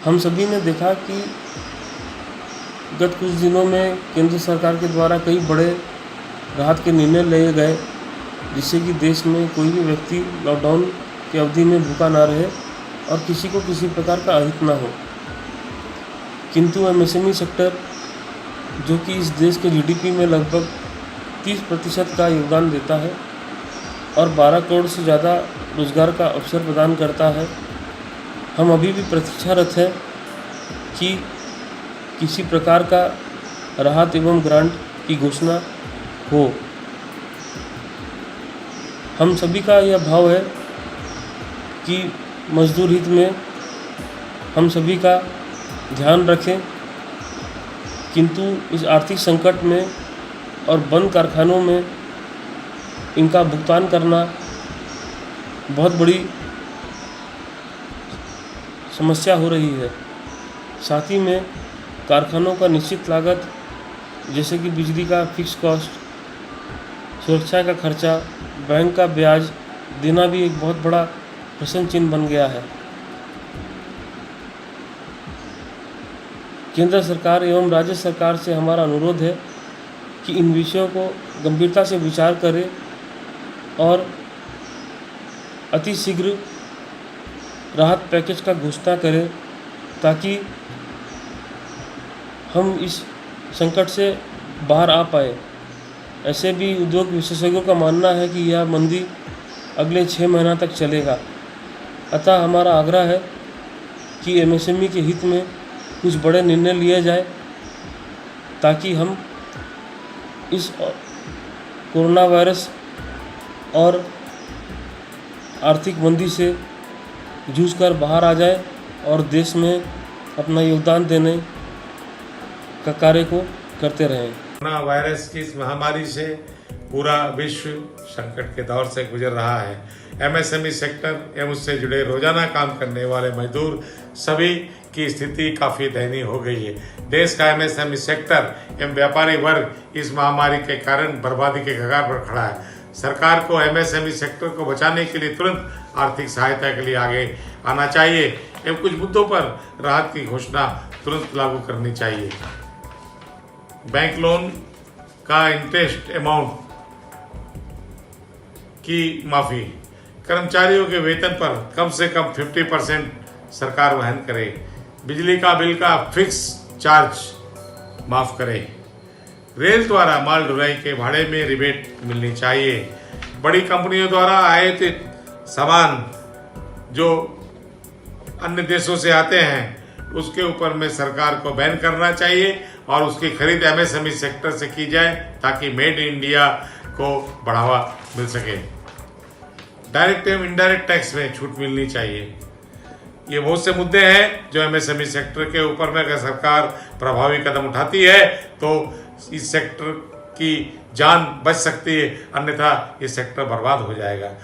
हम सभी ने देखा कि गत कुछ दिनों में केंद्र सरकार के द्वारा कई बड़े राहत के निर्णय लिए गए, जिससे कि देश में कोई भी व्यक्ति लॉकडाउन की अवधि में भूखा ना रहे और किसी को किसी प्रकार का अहित ना हो। किंतु एमएसएमई सेक्टर, जो कि इस देश के जीडीपी में लगभग 30% का योगदान देता है और 12 करोड़ से ज़्यादा रोजगार का अवसर प्रदान करता है, हम अभी भी प्रतीक्षारत हैं कि किसी प्रकार का राहत एवं ग्रांट की घोषणा हो। हम सभी का यह भाव है कि मजदूर हित में हम सभी का ध्यान रखें, किंतु इस आर्थिक संकट में और बंद कारखानों में इनका भुगतान करना बहुत बड़ी समस्या हो रही है। साथ ही में कारखानों का निश्चित लागत, जैसे कि बिजली का फिक्स कॉस्ट, सुरक्षा का खर्चा, बैंक का ब्याज देना भी एक बहुत बड़ा प्रश्न चिन्ह बन गया है। केंद्र सरकार एवं राज्य सरकार से हमारा अनुरोध है कि इन विषयों को गंभीरता से विचार करें और अति शीघ्र राहत पैकेज का घोषणा करें, ताकि हम इस संकट से बाहर आ पाए। ऐसे भी उद्योग विशेषज्ञों का मानना है कि यह मंदी अगले 6 महीना तक चलेगा। अतः हमारा आग्रह है कि एमएसएमई के हित में कुछ बड़े निर्णय लिए जाए, ताकि हम इस कोरोना वायरस और आर्थिक मंदी से जूझकर बाहर आ जाए और देश में अपना योगदान देने का कार्य को करते रहें। कोरोना वायरस की इस महामारी से पूरा विश्व संकट के दौर से गुजर रहा है। एमएसएमई सेक्टर एवं उससे जुड़े रोजाना काम करने वाले मजदूर सभी की स्थिति काफ़ी दयनीय हो गई है। देश का एमएसएमई सेक्टर एवं व्यापारी वर्ग इस महामारी के कारण बर्बादी के कगार पर खड़ा है। सरकार को एमएसएमई सेक्टर को बचाने के लिए तुरंत आर्थिक सहायता के लिए आगे आना चाहिए एवं कुछ मुद्दों पर राहत की घोषणा तुरंत लागू करनी चाहिए। बैंक लोन का इंटरेस्ट अमाउंट की माफ़ी, कर्मचारियों के वेतन पर कम से कम 50% सरकार वहन करे, बिजली का बिल का फिक्स चार्ज माफ़ करे, रेल द्वारा माल ढुलाई के भाड़े में रिबेट मिलनी चाहिए, बड़ी कंपनियों द्वारा आयातित सामान जो अन्य देशों से आते हैं उसके ऊपर में सरकार को बैन करना चाहिए और उसकी खरीद एमएसएमई सेक्टर से की जाए, ताकि मेड इन इंडिया को बढ़ावा मिल सके। डायरेक्ट एवं इनडायरेक्ट टैक्स में छूट मिलनी चाहिए। ये बहुत से मुद्दे हैं जो एमएसएमई सेक्टर के ऊपर में अगर सरकार प्रभावी कदम उठाती है तो इस सेक्टर की जान बच सकती है, अन्यथा ये सेक्टर बर्बाद हो जाएगा।